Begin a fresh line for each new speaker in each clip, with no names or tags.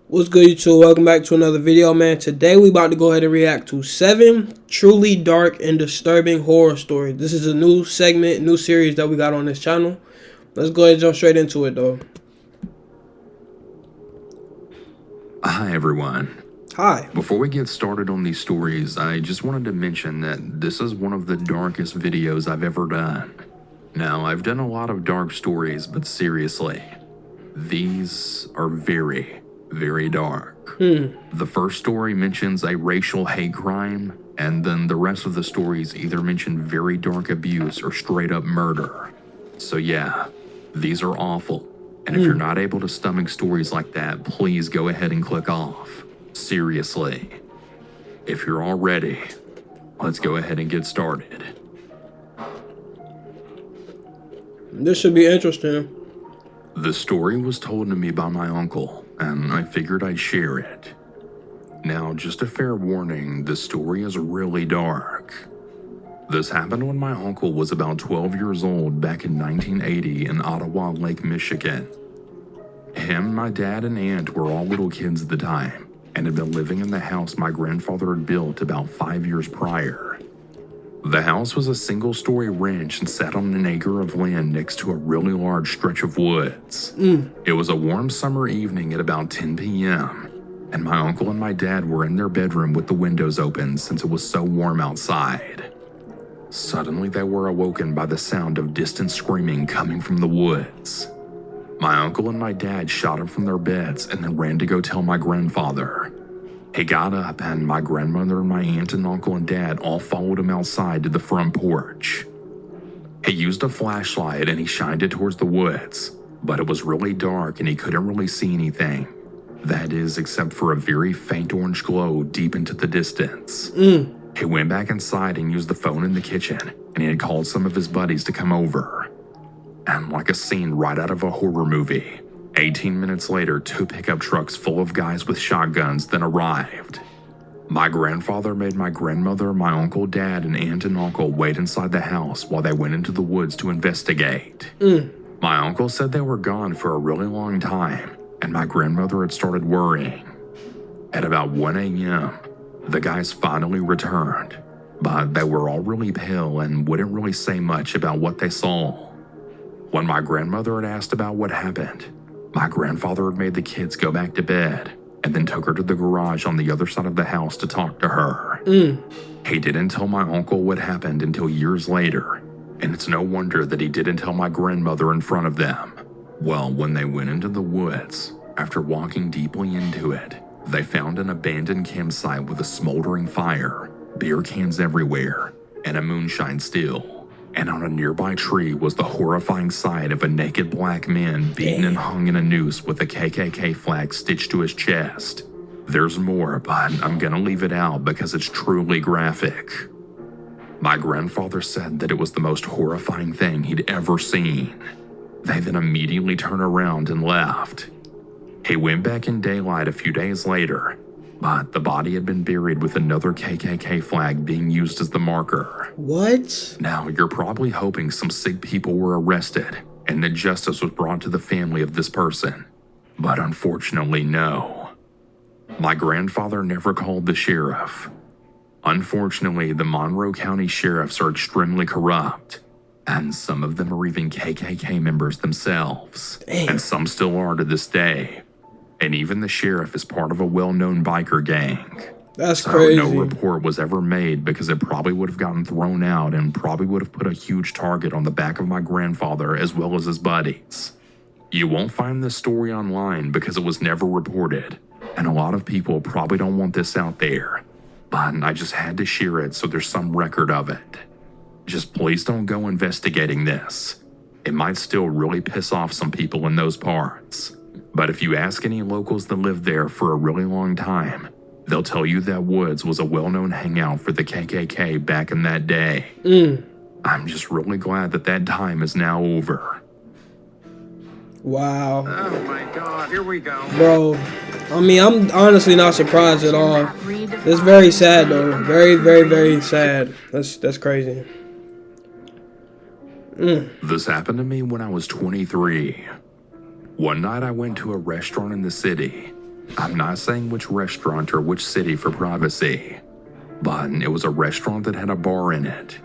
What's good, YouTube? Welcome back to another video, man. Today we about to go ahead and react to 7 truly dark and disturbing horror stories. This is a new segment, new series that we got on this channel. Let's go ahead and jump straight into it, though.
Hi, everyone.
Hi.
Before we get started on these stories, I just wanted to mention that this is one of the darkest videos I've ever done. Now, I've done a lot of dark stories, but seriously, these are very dark. The first story mentions a racial hate crime, and then the rest of the stories either mention very dark abuse or straight up murder. So yeah, these are awful. And if you're not able to stomach stories like that, please go ahead and click off. Seriously. If you're all ready, let's go ahead and get started.
This should be interesting.
The story was told to me by my uncle, and I figured I'd share it. Now, just a fair warning, the story is really dark. This happened when my uncle was about 12 years old back in 1980 in Ottawa Lake, Michigan. Him, my dad, and aunt were all little kids at the time, and had been living in the house my grandfather had built about 5 years prior. The house was a single-story ranch and sat on an acre of land next to a really large stretch of woods. It was a warm summer evening at about 10 p.m., and my uncle and my dad were in their bedroom with the windows open since it was so warm outside. Suddenly, they were awoken by the sound of distant screaming coming from the woods. My uncle and my dad shot up from their beds and then ran to go tell my grandfather. He got up, and my grandmother and my aunt and uncle and dad all followed him outside to the front porch. He used a flashlight and he shined it towards the woods, but it was really dark and he couldn't really see anything. That is, except for a very faint orange glow deep into the distance. He went back inside and used the phone in the kitchen, and he had called some of his buddies to come over. And like a scene right out of a horror movie, 18 minutes later, 2 pickup trucks full of guys with shotguns then arrived. My grandfather made my grandmother, my uncle, dad, and aunt and uncle wait inside the house while they went into the woods to investigate. My uncle said they were gone for a really long time, and my grandmother had started worrying. At about 1 a.m., the guys finally returned, but they were all really pale and wouldn't really say much about what they saw. When my grandmother had asked about what happened, my grandfather had made the kids go back to bed and then took her to the garage on the other side of the house to talk to her. He didn't tell my uncle what happened until years later, and it's no wonder that he didn't tell my grandmother in front of them. Well, when they went into the woods, after walking deeply into it, they found an abandoned campsite with a smoldering fire, beer cans everywhere, and a moonshine still. And on a nearby tree was the horrifying sight of a naked black man beaten and hung in a noose with a KKK flag stitched to his chest. There's more, but I'm gonna leave it out because it's truly graphic. My grandfather said that it was the most horrifying thing he'd ever seen. They then immediately turned around and left. He went back in daylight a few days later, but the body had been buried with another KKK flag being used as the marker.
What?
Now, you're probably hoping some sick people were arrested and that justice was brought to the family of this person. But unfortunately, no. My grandfather never called the sheriff. Unfortunately, the Monroe County sheriffs are extremely corrupt, and some of them are even KKK members themselves. And some still are to this day. And even the sheriff is part of a well-known biker gang.
That's crazy.
No report was ever made because it probably would have gotten thrown out and probably would have put a huge target on the back of my grandfather as well as his buddies. You won't find this story online because it was never reported, and a lot of people probably don't want this out there. But I just had to share it so there's some record of it. Just please don't go investigating this. It might still really piss off some people in those parts. But if you ask any locals that lived there for a really long time, they'll tell you that woods was a well-known hangout for the KKK back in that day. I'm just really glad that that time is now over.
Wow.
Oh my God, here we go.
Bro, I mean, I'm honestly not surprised at all. It's very sad, though. Very sad. That's crazy.
This happened to me when I was 23. One night I went to a restaurant in the city, I'm not saying which restaurant or which city for privacy, but it was a restaurant that had a bar in it.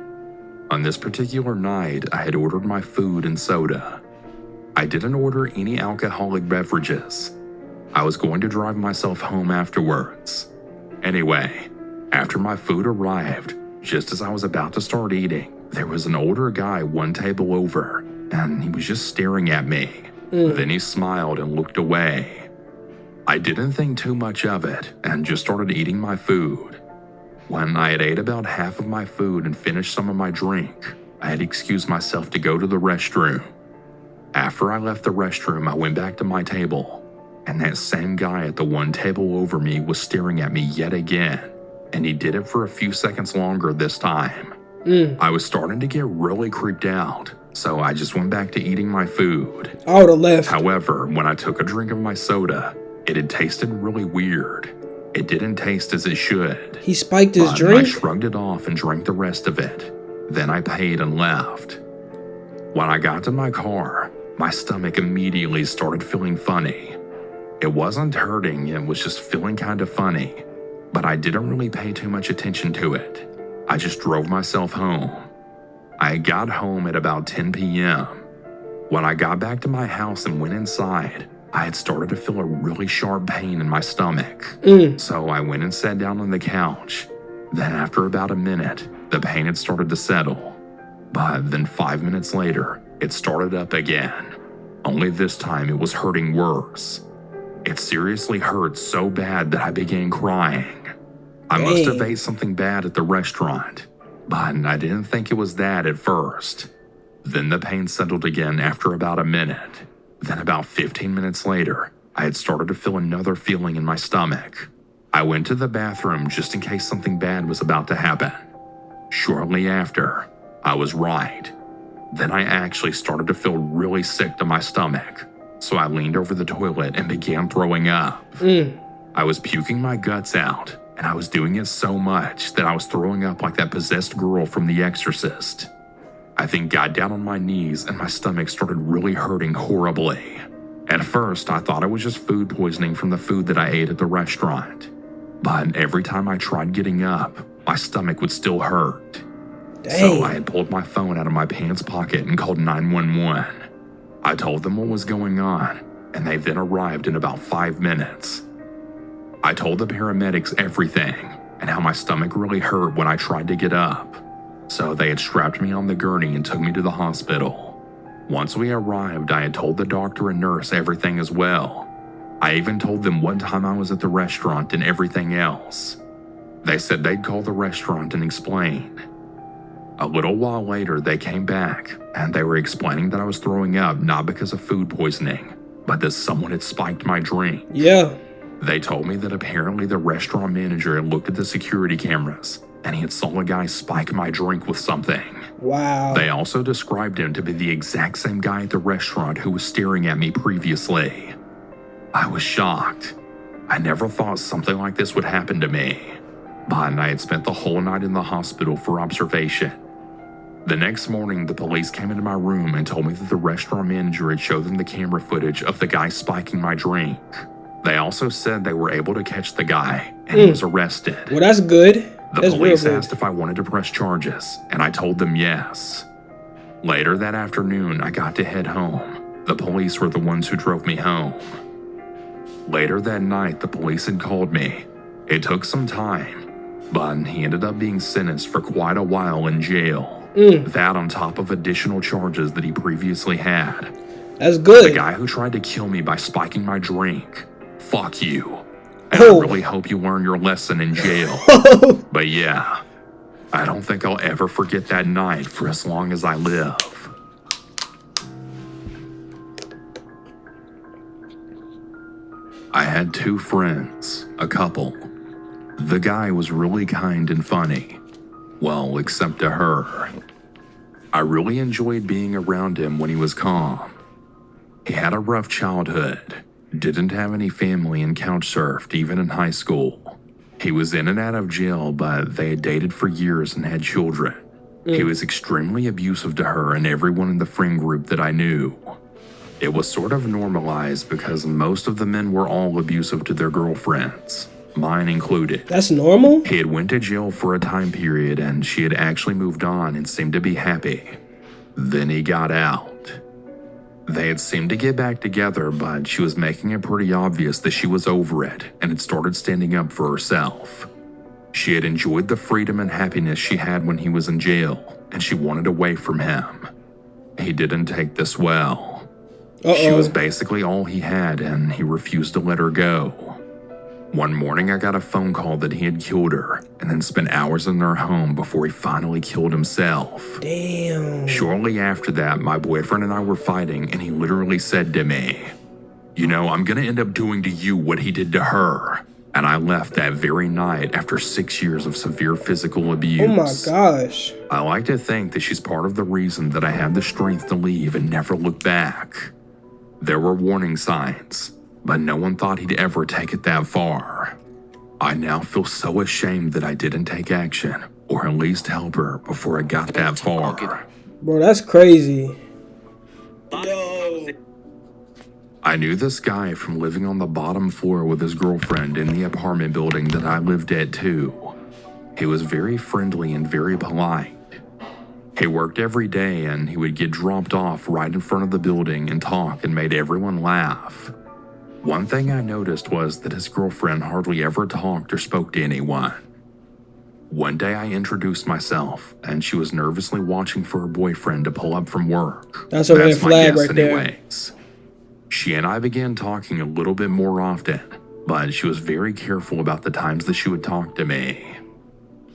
On this particular night, I had ordered my food and soda. I didn't order any alcoholic beverages. I was going to drive myself home afterwards. Anyway, after my food arrived, just as I was about to start eating, there was an older guy one table over, and he was just staring at me. Then he smiled and looked away. I didn't think too much of it and just started eating my food. When I had ate about half of my food and finished some of my drink, I had excused myself to go to the restroom. After I left the restroom, I went back to my table, and that same guy at the one table over me was staring at me yet again, and he did it for a few seconds longer this time. I was starting to get really creeped out, so I just went back to eating my food.
I would have left.
However, when I took a drink of my soda, it had tasted really weird. It didn't taste as it should.
He spiked his
But
drink?
I shrugged it off and drank the rest of it. Then I paid and left. When I got to my car, my stomach immediately started feeling funny. It wasn't hurting, it was just feeling kind of funny. But I didn't really pay too much attention to it. I just drove myself home. I got home at about 10 p.m. When I got back to my house and went inside, I had started to feel a really sharp pain in my stomach. So I went and sat down on the couch. Then after about a minute, the pain had started to settle. But then 5 minutes later, it started up again. Only this time it was hurting worse. It seriously hurt so bad that I began crying. I must have ate something bad at the restaurant, but I didn't think it was that at first. Then the pain settled again after about a minute. Then about 15 minutes later, I had started to feel another feeling in my stomach. I went to the bathroom just in case something bad was about to happen. Shortly after, I was right. Then I actually started to feel really sick to my stomach, so I leaned over the toilet and began throwing up. I was puking my guts out, and I was doing it so much that I was throwing up like that possessed girl from The Exorcist. I then got down on my knees and my stomach started really hurting horribly. At first, I thought it was just food poisoning from the food that I ate at the restaurant. But every time I tried getting up, my stomach would still hurt. So I had pulled my phone out of my pants pocket and called 911. I told them what was going on, and they then arrived in about 5 minutes. I told the paramedics everything and how my stomach really hurt when I tried to get up. So they had strapped me on the gurney and took me to the hospital. Once we arrived, I had told the doctor and nurse everything as well. I even told them what time I was at the restaurant and everything else. They said they'd call the restaurant and explain. A little while later, they came back, and they were explaining that I was throwing up not because of food poisoning, but that someone had spiked my drink.
Yeah.
They told me that apparently the restaurant manager had looked at the security cameras, and he had saw a guy spike my drink with something.
Wow.
They also described him to be the exact same guy at the restaurant who was staring at me previously. I was shocked. I never thought something like this would happen to me, but I had spent the whole night in the hospital for observation. The next morning, the police came into my room and told me that the restaurant manager had showed them the camera footage of the guy spiking my drink. They also said they were able to catch the guy, and he was arrested.
Well, that's good.
The police asked if I wanted to press charges, and I told them yes. Later that afternoon, I got to head home. The police were the ones who drove me home. Later that night, the police had called me. It took some time, but he ended up being sentenced for quite a while in jail. That on top of additional charges that he previously had.
That's good.
The guy who tried to kill me by spiking my drink. Fuck you. And I really hope you learn your lesson in jail. But yeah, I don't think I'll ever forget that night for as long as I live. I had 2 friends, a couple. The guy was really kind and funny. Well, except to her. I really enjoyed being around him when he was calm. He had a rough childhood, didn't have any family and couch surfed even in high school. He was in and out of jail, but they had dated for years and had children. He was extremely abusive to her and everyone in the friend group that I knew. It was sort of normalized because most of the men were all abusive to their girlfriends, mine included.
That's normal?
He had went to jail for a time period and she had actually moved on and seemed to be happy. Then he got out. They had seemed to get back together, but she was making it pretty obvious that she was over it and had started standing up for herself. She had enjoyed the freedom and happiness she had when he was in jail, and she wanted away from him. He didn't take this well. She was basically all he had, and he refused to let her go. One morning I got a phone call that he had killed her, and then spent hours in their home before he finally killed himself.
Damn.
Shortly after that, my boyfriend and I were fighting, and he literally said to me, "You know, I'm gonna end up doing to you what he did to her." And I left that very night after 6 years of severe physical abuse.
Oh my gosh.
I like to think that she's part of the reason that I had the strength to leave and never look back. There were warning signs, but no one thought he'd ever take it that far. I now feel so ashamed that I didn't take action, or at least help her before it got that far.
Bro, that's crazy.
I knew this guy from living on the bottom floor with his girlfriend in the apartment building that I lived at too. He was very friendly and very polite. He worked every day and he would get dropped off right in front of the building and talk and made everyone laugh. One thing I noticed was that his girlfriend hardly ever talked or spoke to anyone. One day I introduced myself and she was nervously watching for her boyfriend to pull up from work.
That's a red flag right there.
Anyways. She and I began talking a little bit more often, but she was very careful about the times that she would talk to me.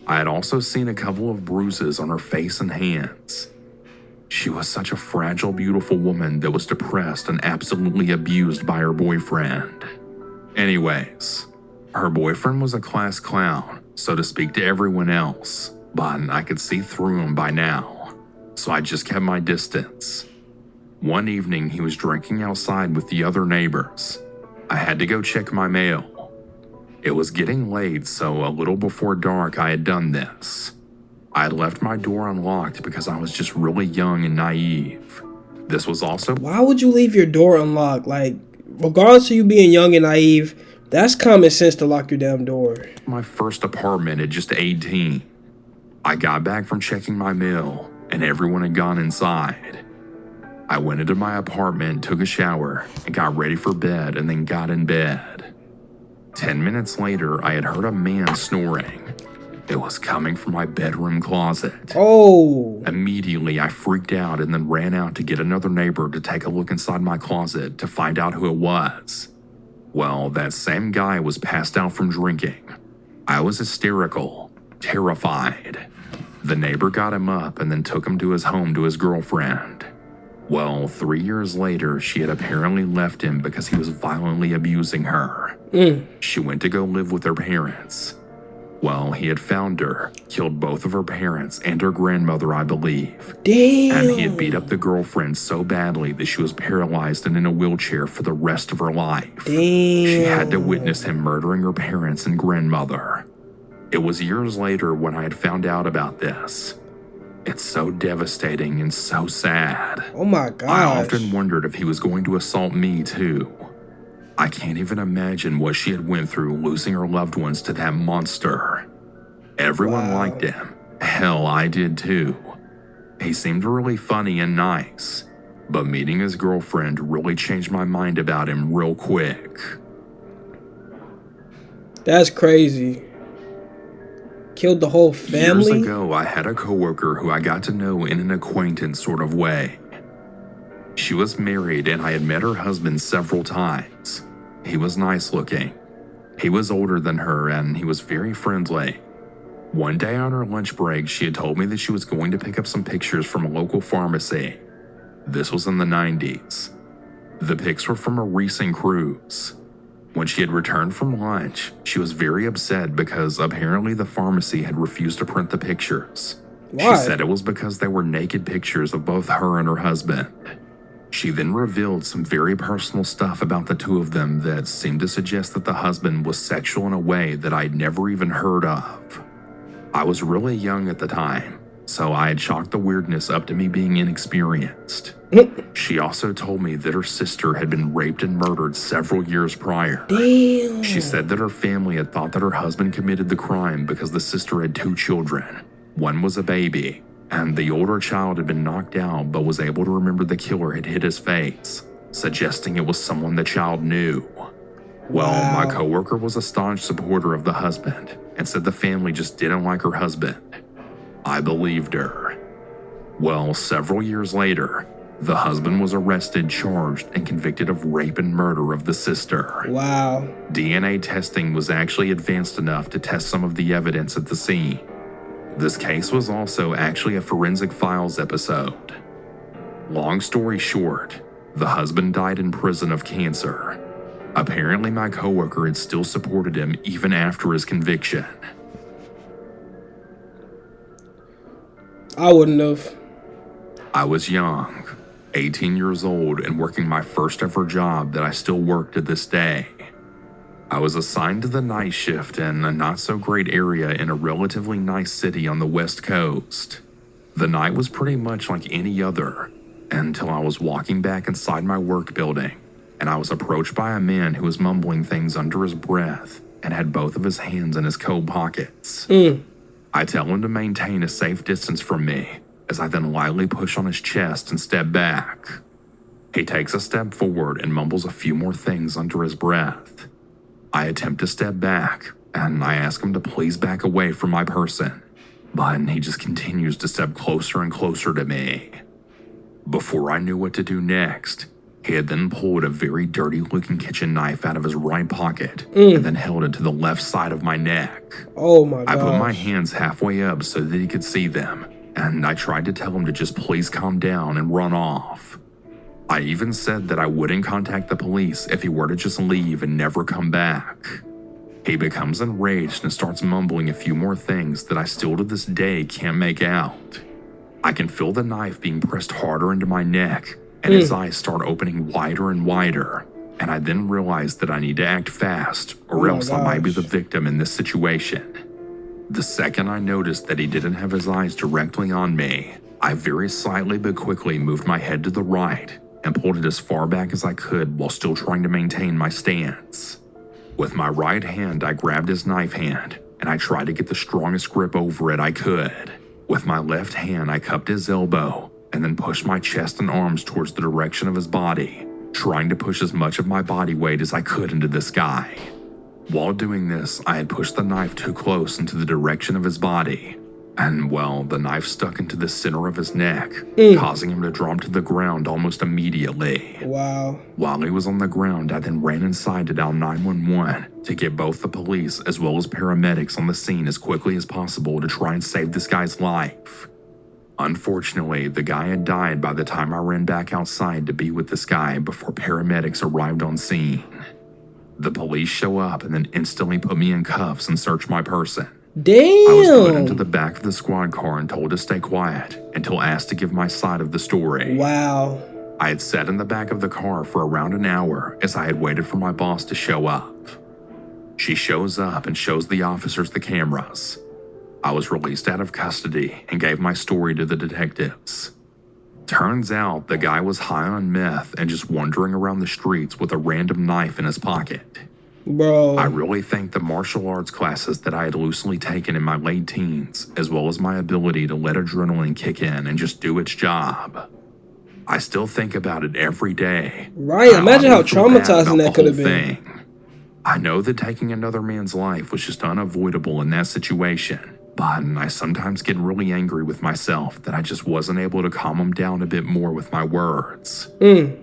I had also seen a couple of bruises on her face and hands. She was such a fragile, beautiful woman that was depressed and absolutely abused by her boyfriend. Anyways, her boyfriend was a class clown, so to speak to everyone else, but I could see through him by now, so I just kept my distance. One evening, he was drinking outside with the other neighbors. I had to go check my mail. It was getting late, so a little before dark I had done this. I had left my door unlocked because I was just really young and naive. This was also—
Why would you leave your door unlocked? Like, regardless of you being young and naive, that's common sense to lock your damn door.
my first apartment at just 18. I got back from checking my mail, and everyone had gone inside. I went into my apartment, took a shower, and got ready for bed, and then got in bed. 10 minutes later, I had heard a man snoring. It was coming from my bedroom closet.
Oh.
Immediately, I freaked out and then ran out to get another neighbor to take a look inside my closet to find out who it was. Well, that same guy was passed out from drinking. I was hysterical, terrified. The neighbor got him up and then took him to his home to his girlfriend. Well, 3 years later, she had apparently left him because he was violently abusing her. She went to go live with her parents. Well, he had found her, killed both of her parents and her grandmother, I believe.
Damn.
And he had beat up the girlfriend so badly that she was paralyzed and in a wheelchair for the rest of her life.
Damn.
She had to witness him murdering her parents and grandmother. It was years later when I had found out about this. It's so devastating and so sad.
Oh my gosh.
I often wondered if he was going to assault me too. I can't even imagine what she had went through losing her loved ones to that monster. Everyone liked him. Hell, I did too. He seemed really funny and nice, but meeting his girlfriend really changed my mind about him real quick.
That's crazy. Killed the whole family?
Years ago, I had a coworker who I got to know in an acquaintance sort of way. She was married and I had met her husband several times. He was nice looking. He was older than her and he was very friendly. One day on her lunch break, she had told me that she was going to pick up some pictures from a local pharmacy. This was in the 90s. The pics were from a recent cruise. When she had returned from lunch, she was very upset because apparently the pharmacy had refused to print the pictures.
Why?
She said it was because they were naked pictures of both her and her husband. She then revealed some very personal stuff about the two of them that seemed to suggest that the husband was sexual in a way that I'd never even heard of. I was really young at the time, so I had chalked the weirdness up to me being inexperienced. She also told me that her sister had been raped and murdered several years prior.
Damn.
She said that her family had thought that her husband committed the crime because the sister had 2 children. One was a baby, and the older child had been knocked out but was able to remember the killer had hit his face, suggesting it was someone the child knew. Well, my coworker was a staunch supporter of the husband and said the family just didn't like her husband. I believed her. Well, several years later, the husband was arrested, charged, and convicted of rape and murder of the sister.
Wow.
DNA testing was actually advanced enough to test some of the evidence at the scene. This case was also actually a Forensic Files episode. Long story short, the husband died in prison of cancer. Apparently, my coworker had still supported him even after his conviction.
I wouldn't have.
I was young, 18 years old, and working my first ever job that I still work to this day. I was assigned to the night shift in a not so great area in a relatively nice city on the West Coast. The night was pretty much like any other until I was walking back inside my work building, and I was approached by a man who was mumbling things under his breath and had both of his hands in his coat pockets. I tell him to maintain a safe distance from me, as I then lightly push on his chest and step back. He takes a step forward and mumbles a few more things under his breath. I attempt to step back, and I ask him to please back away from my person, but he just continues to step closer and closer to me. Before I knew what to do next, he had then pulled a very dirty-looking kitchen knife out of his right pocket and then held it to the left side of my neck.
Oh my god.
I put my hands halfway up so that he could see them, and I tried to tell him to just please calm down and run off. I even said that I wouldn't contact the police if he were to just leave and never come back. He becomes enraged and starts mumbling a few more things that I still to this day can't make out. I can feel the knife being pressed harder into my neck, and his eyes start opening wider and wider, and I then realize that I need to act fast or else I might be the victim in this situation. The second I noticed that he didn't have his eyes directly on me, I very slightly but quickly moved my head to the right and pulled it as far back as I could while still trying to maintain my stance. With my right hand, I grabbed his knife hand, and I tried to get the strongest grip over it I could. With my left hand, I cupped his elbow and then pushed my chest and arms towards the direction of his body, trying to push as much of my body weight as I could into this guy. While doing this, I had pushed the knife too close into the direction of his body, and well, the knife stuck into the center of his neck, causing him to drop to the ground almost immediately.
Wow.
While he was on the ground, I then ran inside to dial 911 to get both the police as well as paramedics on the scene as quickly as possible to try and save this guy's life. Unfortunately, the guy had died by the time I ran back outside to be with this guy before paramedics arrived on scene. The police show up and then instantly put me in cuffs and search my person.
Damn.
I was put into the back of the squad car and told to stay quiet until asked to give my side of the story.
Wow.
I had sat in the back of the car for around an hour as I had waited for my boss to show up. She shows up and shows the officers the cameras. I was released out of custody and gave my story to the detectives. Turns out the guy was high on meth and just wandering around the streets with a random knife in his pocket.
Bro.
I really think the martial arts classes that I had loosely taken in my late teens, as well as my ability to let adrenaline kick in and just do its job. I still think about it every day.
Right, imagine how
I feel bad
traumatizing
about
that
the
could have
whole
been.
thing. I know that taking another man's life was just unavoidable in that situation, but I sometimes get really angry with myself that I just wasn't able to calm him down a bit more with my words.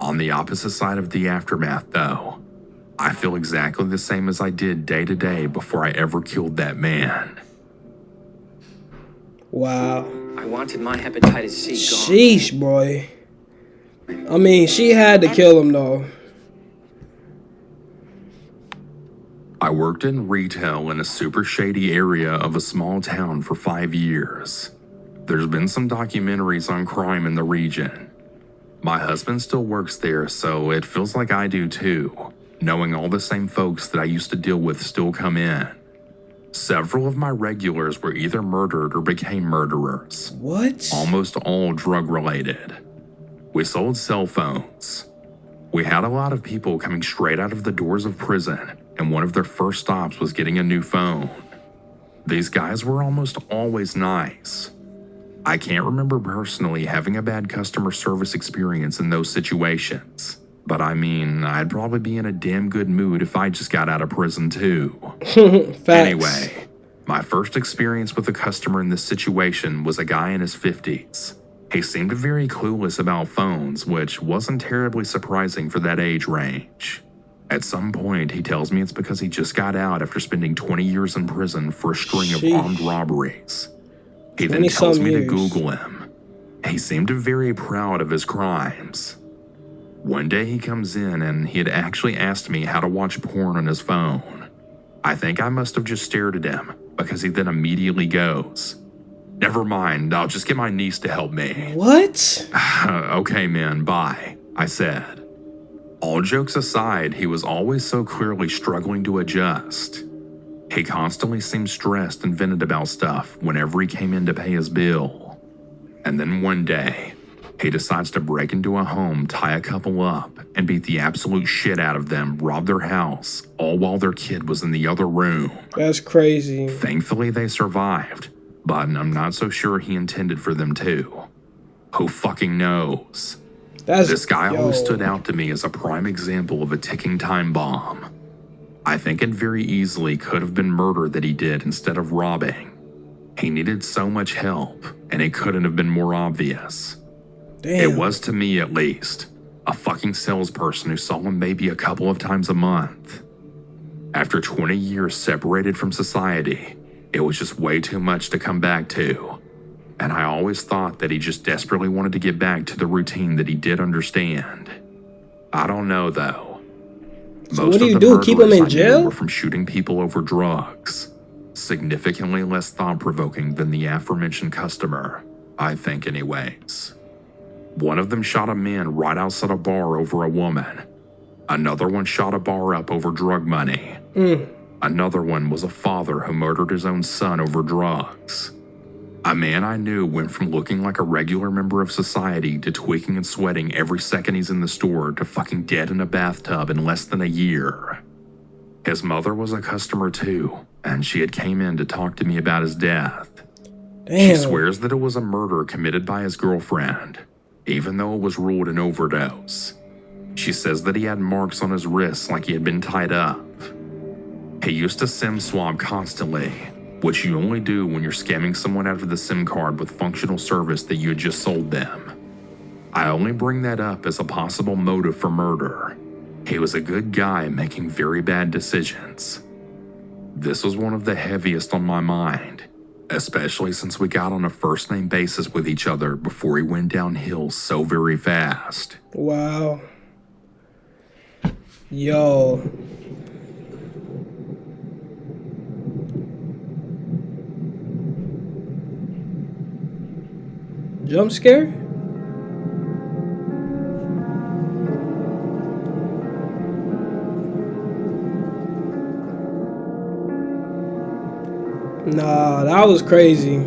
On the opposite side of the aftermath, though, I feel exactly the same as I did day to day before I ever killed that man.
Wow.
I wanted my hepatitis C gone.
Sheesh, boy. I mean, she had to kill him, though.
I worked in retail in a super shady area of a small town for 5 years. There's been some documentaries on crime in the region. My husband still works there, so it feels like I do too, knowing all the same folks that I used to deal with still come in. Several of my regulars were either murdered or became murderers.
What?
Almost all drug-related. We sold cell phones. We had a lot of people coming straight out of the doors of prison, and one of their first stops was getting a new phone. These guys were almost always nice. I can't remember personally having a bad customer service experience in those situations, but I mean, I'd probably be in a damn good mood if I just got out of prison too.
Facts.
Anyway, my first experience with a customer in this situation was a guy in his 50s. He seemed very clueless about phones, which wasn't terribly surprising for that age range. At some point, he tells me it's because he just got out after spending 20 years in prison for a string of armed robberies. He then tells me to Google him. He seemed very proud of his crimes. One day he comes in and he had actually asked me how to watch porn on his phone. I think I must have just stared at him, because he then immediately goes, "Never mind, I'll just get my niece to help me."
What?
"Okay, man, bye," I said. All jokes aside, he was always so clearly struggling to adjust. He constantly seemed stressed and vented about stuff whenever he came in to pay his bill. And then one day, he decides to break into a home, tie a couple up, and beat the absolute shit out of them, rob their house, all while their kid was in the other room.
That's crazy.
Thankfully, they survived, but I'm not so sure he intended for them to. Who fucking knows? This guy always stood out to me as a prime example of a ticking time bomb. I think it very easily could have been murder that he did instead of robbing. He needed so much help, and it couldn't have been more obvious.
Damn.
It was to me, at least. A fucking salesperson who saw him maybe a couple of times a month. After 20 years separated from society, it was just way too much to come back to. And I always thought that he just desperately wanted to get back to the routine that he did understand. I don't know, though.
So what do you do? Keep him in jail?
Were from shooting people over drugs. Significantly less thought-provoking than the aforementioned customer, I think anyways. One of them shot a man right outside a bar over a woman. Another one shot a bar up over drug money. Another one was a father who murdered his own son over drugs. A man I knew went from looking like a regular member of society to tweaking and sweating every second he's in the store to fucking dead in a bathtub in less than a year. His mother was a customer too, and she had came in to talk to me about his death.
Damn.
She swears that it was a murder committed by his girlfriend, even though it was ruled an overdose. She says that he had marks on his wrists like he had been tied up. He used to SIM swap constantly, which you only do when you're scamming someone out of the SIM card with functional service that you had just sold them. I only bring that up as a possible motive for murder. He was a good guy making very bad decisions. This was one of the heaviest on my mind, especially since we got on a first-name basis with each other before he went downhill so very fast.
Wow. Yo. Jump scare? Nah, that was crazy.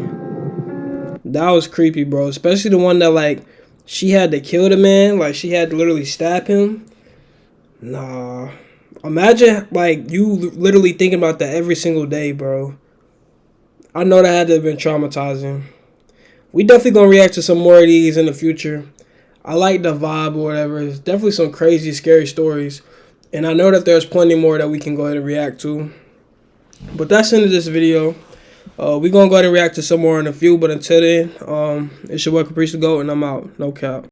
That was creepy, bro. Especially the one that, like, she had to kill the man. Like, she had to literally stab him. Nah. Imagine, like, you literally thinking about that every single day, bro. I know that had to have been traumatizing. We definitely gonna react to some more of these in the future. I like the vibe or whatever. It's definitely some crazy, scary stories. And I know that there's plenty more that we can go ahead and react to. But that's the end of this video. We're gonna go ahead and react to some more in a few. But until then, it's your boy Caprice the Goat, and I'm out. No cap.